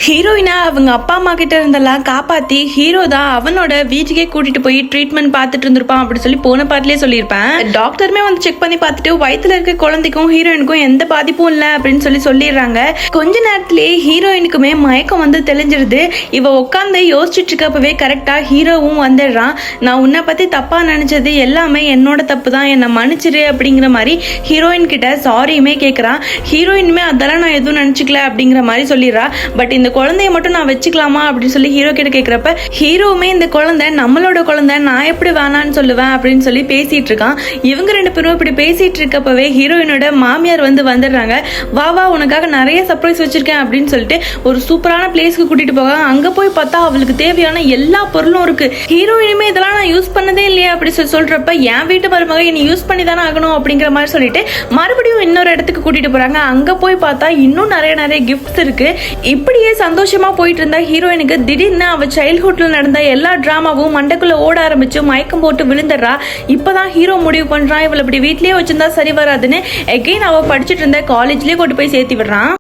ஹீரோயினா அவங்க அப்பா அம்மா கிட்ட இருந்தெல்லாம் காப்பாத்தி ஹீரோ தான் அவனோட வீட்டுக்கே கூட்டிட்டு போய் ட்ரீட்மெண்ட் பார்த்துட்டு இருந்திருப்பான் அப்படின்னு சொல்லி போன பாட்டிலே சொல்லியிருப்பேன். டாக்டருமே வந்து செக் பண்ணி பார்த்துட்டு வயிற்றுல இருக்க குழந்தைக்கும் ஹீரோயினுக்கும் எந்த பாதிப்பும் இல்லை அப்படின்னு சொல்லிடுறாங்க. கொஞ்ச நேரத்திலேயே ஹீரோயினுக்குமே மயக்கம் வந்து தெளிஞ்சிருது. இவ உட்காந்து யோசிச்சுட்டு இருக்கப்பவே கரெக்டா ஹீரோவும் வந்துடுறான். நான் உன்னை பத்தி தப்பா நினைச்சது எல்லாமே என்னோட தப்பு தான், என்னை மன்னிச்சிரு அப்படிங்கிற மாதிரி ஹீரோயின் கிட்ட சாரியுமே கேட்கறான். ஹீரோயினுமே அதெல்லாம் நான் எதுவும் நினைச்சுக்கல அப்படிங்கிற மாதிரி சொல்லிடுறா. பட் இந்த குழந்தைய மட்டும் நான் வச்சுக்கலாமா அப்படின்னு சொல்லி ஹீரோ கிட்ட கேட்கிறப்ப ஹீரோவுமே இந்த குழந்தை நம்மளோட குழந்தை, நான் எப்படி வேணான்னு சொல்லுவேன் அப்படின்னு சொல்லி பேசிட்டு இருக்கான். இவங்க ரெண்டு பேரும் இப்படி பேசிட்டு இருக்கப்பவே ஹீரோயினோட மாமியார் வந்துடுறாங்க. வா வா உனக்காக நிறைய சர்ப்ரைஸ் வச்சிருக்கேன் அப்படின்னு சொல்லிட்டு ஒரு சூப்பரான பிளேஸ்க்கு கூட்டிட்டு போக அங்க போய் பார்த்தா அவளுக்கு தேவையான எல்லா பொருளும் இருக்கு. ஹீரோயினுமே இதெல்லாம் நான் யூஸ் பண்ணதே இல்லையா அப்படி சொல்றப்ப என் வீட்டு மருமக நீ யூஸ் பண்ணி தானே ஆகணும் அப்படிங்கிற மாதிரி சொல்லிட்டு மறுபடியும் இன்னொரு இடத்துக்கு கூட்டிட்டு போறாங்க. அங்க போய் பார்த்தா இன்னும் நிறைய கிஃப்ட்ஸ் இருக்கு. இப்படியே சந்தோஷமா போயிட்டு இருந்தா ஹீரோயினுக்கு திடீர்னு அவ சைல்ட்ஹுட்ல நடந்த எல்லா டிராமாவும் மண்டைக்குள்ள ஓட ஆரம்பிச்சு மயக்கம் போட்டு விழுந்துடுறா. இப்பதான் ஹீரோ முடிவு பண்றான் இவளை இப்படி வீட்லயே வச்சிருந்தா சரி வராதுன்னு எகைன் அவ படிச்சுட்டு இருந்த காலேஜ்லயே கொண்டு போய் சேர்த்து விடுறான்.